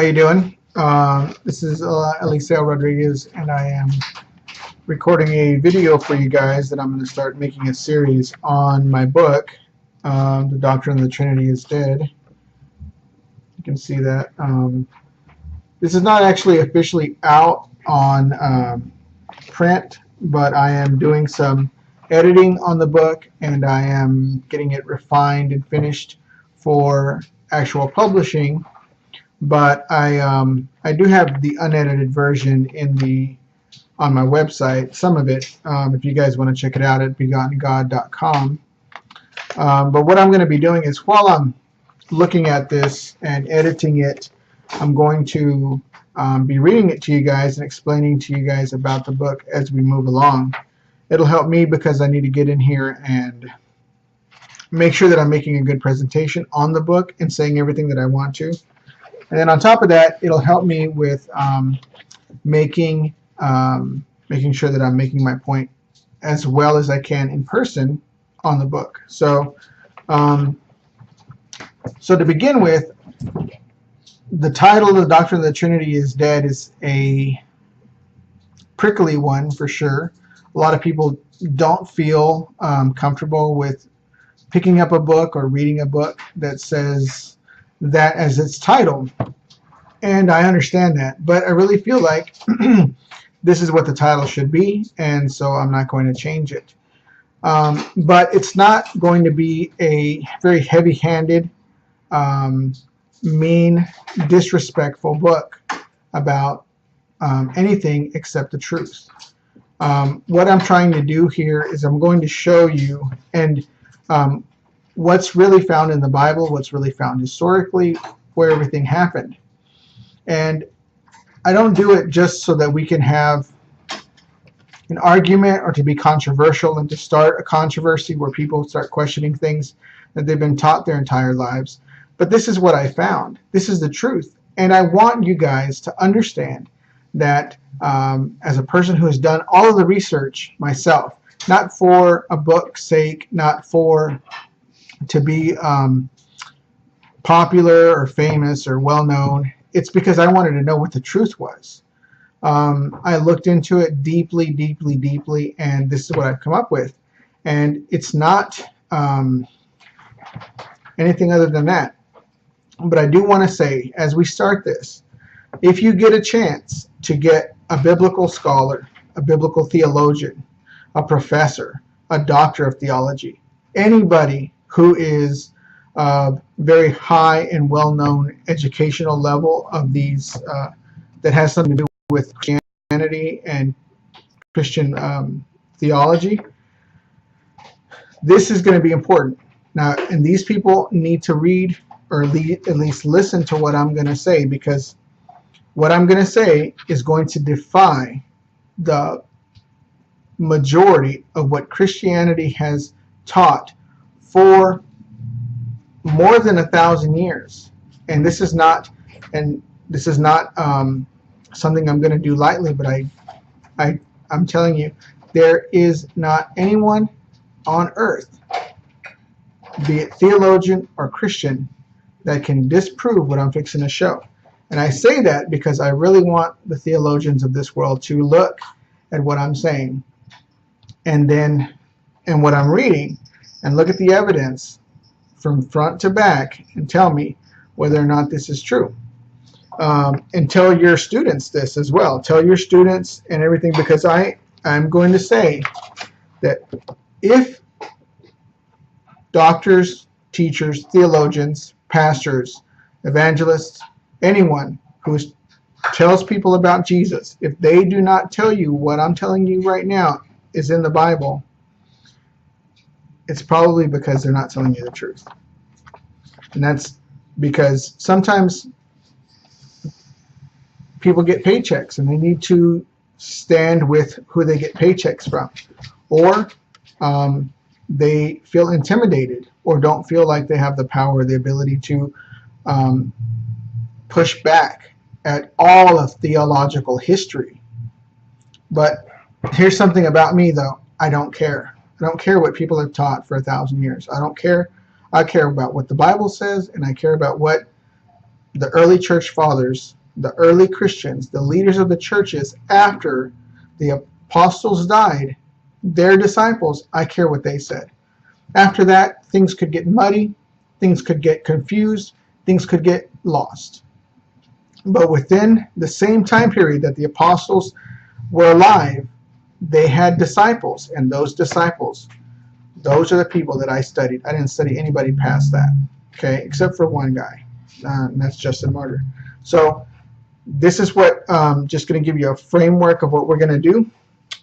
you doing? This is Eliseo Rodriguez, and I am recording a video for you guys that I'm going to start making a series on my book, The Doctrine of the Trinity is Dead. You can see that. This is not actually officially out on print, but I am doing some editing on the book, and I am getting it refined and finished for actual publishing. But I do have the unedited version on my website, some of it, if you guys want to check it out at begottengod.com. But what I'm going to be doing is, while I'm looking at this and editing it, I'm going to be reading it to you guys and explaining to you guys about the book as we move along. It'll help me because I need to get in here and make sure that I'm making a good presentation on the book and saying everything that I want to. And then on top of that, it'll help me with making sure that I'm making my point as well as I can in person on the book. So, so to begin with, the title of The Doctrine of the Trinity is Dead is a prickly one for sure. A lot of people don't feel comfortable with picking up a book or reading a book that says that as its title, and I understand that, but I really feel like this is what the title should be, and so I'm not going to change it. But it's not going to be a very heavy-handed, mean, disrespectful book about anything except the truth. What I'm trying to do here is I'm going to show you what's really found in the Bible, what's really found historically, where everything happened. And I don't do it just so that we can have an argument or to be controversial and to start a controversy where people start questioning things that they've been taught their entire lives. But this is what I found. This is the truth. And I want you guys to understand that as a person who has done all of the research myself, not for a book's sake, not to be popular or famous or well-known. It's because I wanted to know what the truth was. I looked into it deeply, and this is what I've come up with. And it's not anything other than that. But I do want to say, as we start this, if you get a chance to get a biblical scholar, a biblical theologian, a professor, a doctor of theology, anybody who is very high and well-known educational level of these that has something to do with Christianity and Christian theology, this is going to be important. Now, and these people need to read or at least listen to what I'm going to say, because what I'm going to say is going to defy the majority of what Christianity has taught for more than 1,000 years. And this is not something I'm going to do lightly, but I'm telling you, there is not anyone on earth, be it theologian or Christian, that can disprove what I'm fixing to show. And I say that because I really want the theologians of this world to look at what I'm saying and what I'm reading, and look at the evidence from front to back and tell me whether or not this is true. And tell your students this as well. Tell your students and everything, because I'm going to say that if doctors, teachers, theologians, pastors, evangelists, anyone who tells people about Jesus, if they do not tell you what I'm telling you right now is in the Bible, it's probably because they're not telling you the truth. And that's because sometimes people get paychecks and they need to stand with who they get paychecks from, or they feel intimidated or don't feel like they have the power or the ability to push back at all of theological history. But here's something about me, though. I don't care. I don't care what people have taught for 1,000 years. I don't care. I care about what the Bible says, and I care about what the early church fathers, the early Christians, the leaders of the churches after the apostles died, their disciples, I care what they said. After that, things could get muddy, things could get confused, things could get lost. But within the same time period that the apostles were alive, they had disciples, and those disciples, those are the people that I studied. I didn't study anybody past that, okay, except for one guy, and that's Justin Martyr. So this is what, just going to give you a framework of what we're going to do.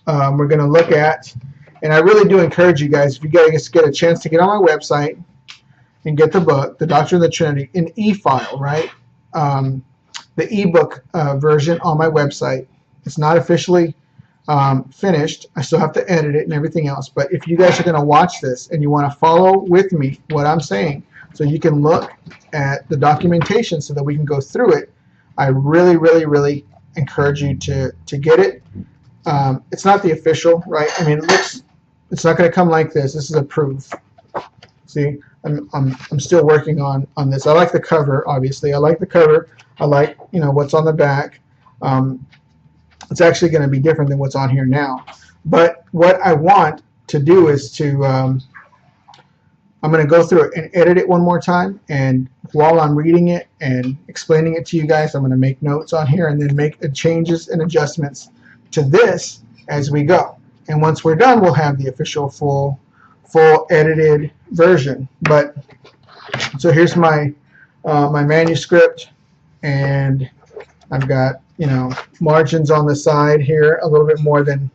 We're going to look at, and I really do encourage you guys, if you guys get a chance to get on my website and get the book, The Doctrine of the Trinity, in e-file, right? The ebook version on my website. It's not officially finished. I still have to edit it and everything else. But if you guys are going to watch this and you want to follow with me what I'm saying, so you can look at the documentation so that we can go through it, I really, really, really encourage you to get it. It's not the official, right? I mean, it's not going to come like this. This is a proof. See, I'm still working on this. I like the cover, obviously. I like the cover. I like, what's on the back. It's actually going to be different than what's on here now. But what I want to do is to, I'm going to go through it and edit it one more time. And while I'm reading it and explaining it to you guys, I'm going to make notes on here and then make changes and adjustments to this as we go. And once we're done, we'll have the official full edited version. But so here's my my manuscript, and I've got margins on the side here, a little bit more than,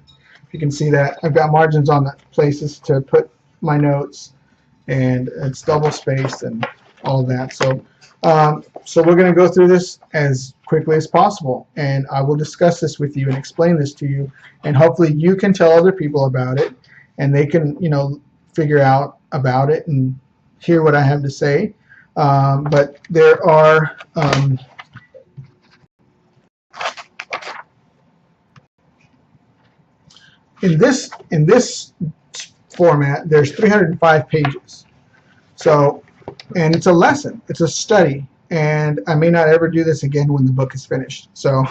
if you can see that. I've got margins on the places to put my notes, and it's double spaced and all of that. So so we're going to go through this as quickly as possible, and I will discuss this with you and explain this to you, and hopefully you can tell other people about it, and they can figure out about it and hear what I have to say. But there are in this format, there's 305 pages. So, and it's a lesson, it's a study, and I may not ever do this again when the book is finished. So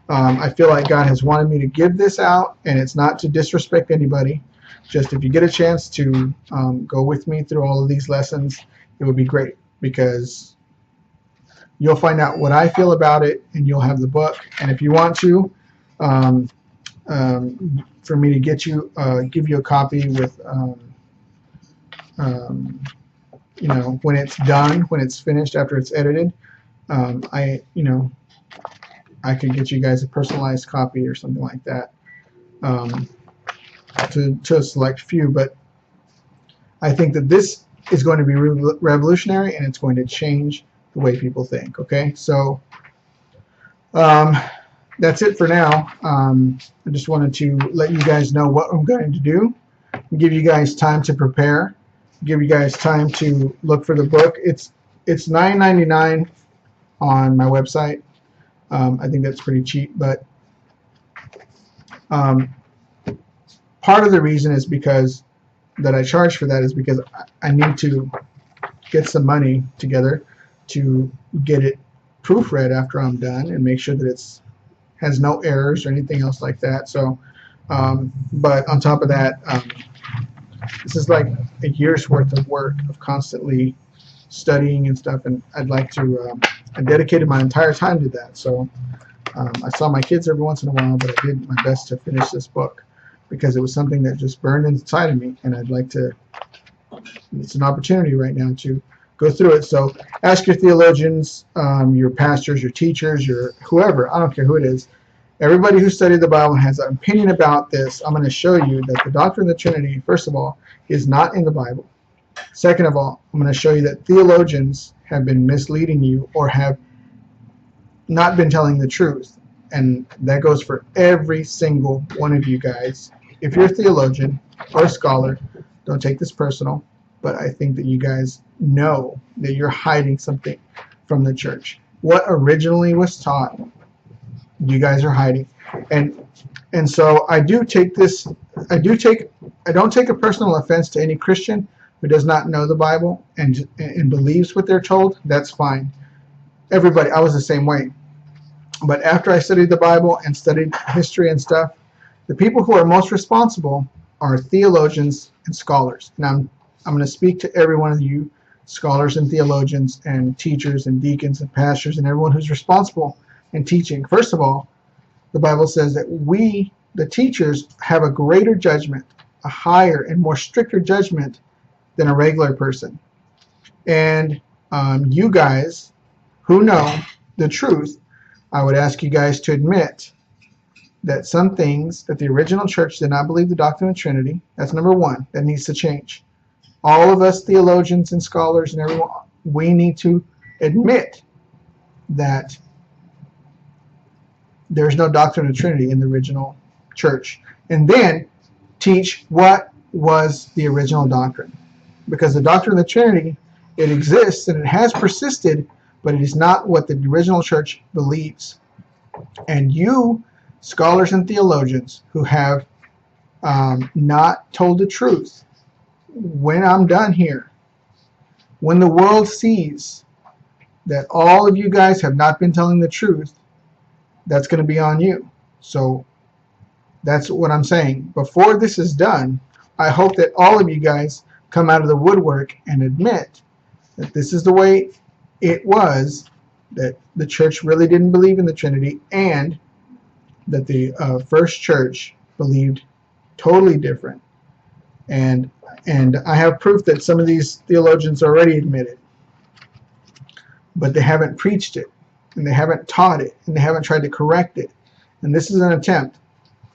I feel like God has wanted me to give this out, and it's not to disrespect anybody. Just if you get a chance to go with me through all of these lessons, it would be great, because you'll find out what I feel about it, and you'll have the book. And if you want to, for me to give you a copy with, when it's done, when it's finished, after it's edited, I could get you guys a personalized copy or something like that, to a select few. But I think that this is going to be revolutionary, and it's going to change the way people think. Okay, so that's it for now. I just wanted to let you guys know what I'm going to do, give you guys time to prepare, give you guys time to look for the book. It's $9.99 on my website. I think that's pretty cheap, but part of the reason is because that I charge for that is because I need to get some money together to get it proofread after I'm done and make sure that it's has no errors or anything else like that. So but on top of that, this is like a year's worth of work of constantly studying and stuff, and I'd like to I dedicated my entire time to that. So I saw my kids every once in a while, but I did my best to finish this book because it was something that just burned inside of me, and I'd like to, it's an opportunity right now to go through it. So ask your theologians, your pastors, your teachers, your whoever, I don't care who it is, everybody who studied the Bible has an opinion about this. I'm going to show you that the doctrine of the Trinity, first of all, is not in the Bible. Second of all, I'm going to show you that theologians have been misleading you or have not been telling the truth. And that goes for every single one of you guys. If you're a theologian or a scholar, don't take this personal, but I think that you guys know that you're hiding something from the church. What originally was taught, you guys are hiding. And so I do take this, I don't take a personal offense to any Christian who does not know the Bible and believes what they're told. That's fine. Everybody, I was the same way. But after I studied the Bible and studied history and stuff, the people who are most responsible are theologians and scholars. And I'm going to speak to every one of you scholars and theologians and teachers and deacons and pastors and everyone who's responsible in teaching. First of all, the Bible says that we, the teachers, have a greater judgment, a higher and more stricter judgment than a regular person. And you guys who know the truth, I would ask you guys to admit that some things that the original church did not believe the doctrine of the Trinity. That's number one. That needs to change. All of us theologians and scholars and everyone, we need to admit that there's no doctrine of the Trinity in the original church. And then teach what was the original doctrine. Because the doctrine of the Trinity, it exists and it has persisted, but it is not what the original church believes. And you, scholars and theologians who have not told the truth, when I'm done here, when the world sees that all of you guys have not been telling the truth, that's going to be on you. So that's what I'm saying. Before this is done, I hope that all of you guys come out of the woodwork and admit that this is the way it was, that the church really didn't believe in the Trinity, and that the first church believed totally different. And I have proof that some of these theologians already admit it, but they haven't preached it, and they haven't taught it, and they haven't tried to correct it. And this is an attempt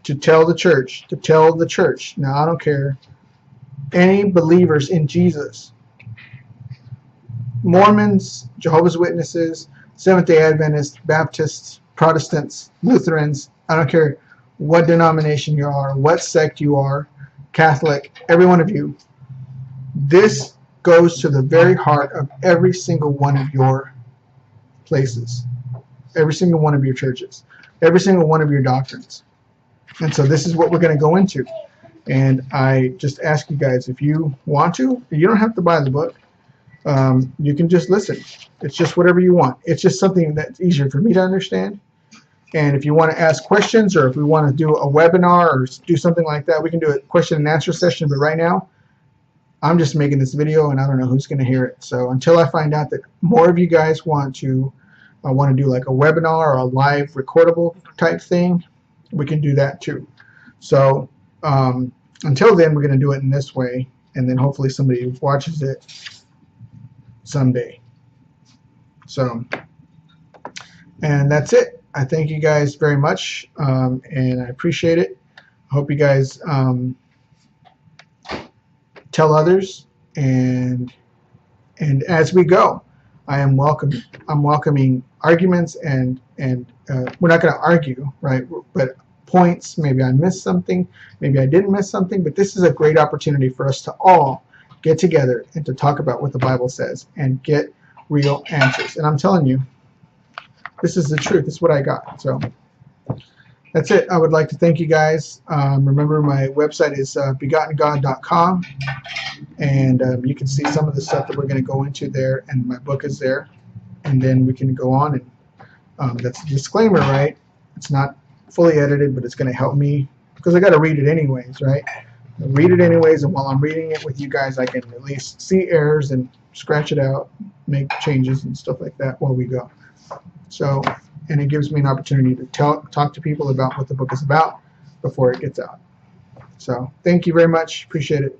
to tell the church, now I don't care, any believers in Jesus, Mormons, Jehovah's Witnesses, Seventh-day Adventists, Baptists, Protestants, Lutherans, I don't care what denomination you are, what sect you are, Catholic, every one of you, this goes to the very heart of every single one of your places, every single one of your churches, every single one of your doctrines. And so this is what we're going to go into. And I just ask you guys, if you want to, you don't have to buy the book. You can just listen. It's just whatever you want. It's just something that's easier for me to understand. And if you want to ask questions, or if we want to do a webinar or do something like that, we can do a question and answer session. But right now, I'm just making this video, and I don't know who's going to hear it. So until I find out that more of you guys want to do like a webinar or a live recordable type thing, we can do that too. So until then, we're going to do it in this way, and then hopefully somebody watches it someday. So, and that's it. I thank you guys very much, and I appreciate it. I hope you guys tell others, and as we go, I'm welcoming arguments, and we're not going to argue, right? But points. Maybe I missed something. Maybe I didn't miss something. But this is a great opportunity for us to all get together and to talk about what the Bible says and get real answers. And I'm telling you, this is the truth. This is what I got. So that's it. I would like to thank you guys. Remember, my website is begottengod.com, and you can see some of the stuff that we're going to go into there, and my book is there. And then we can go on, and that's a disclaimer, right? It's not fully edited, but it's going to help me because I got to read it anyways, right? I read it anyways, and while I'm reading it with you guys, I can at least see errors and scratch it out, make changes and stuff like that while we go. So, and it gives me an opportunity to talk to people about what the book is about before it gets out. So, thank you very much. Appreciate it.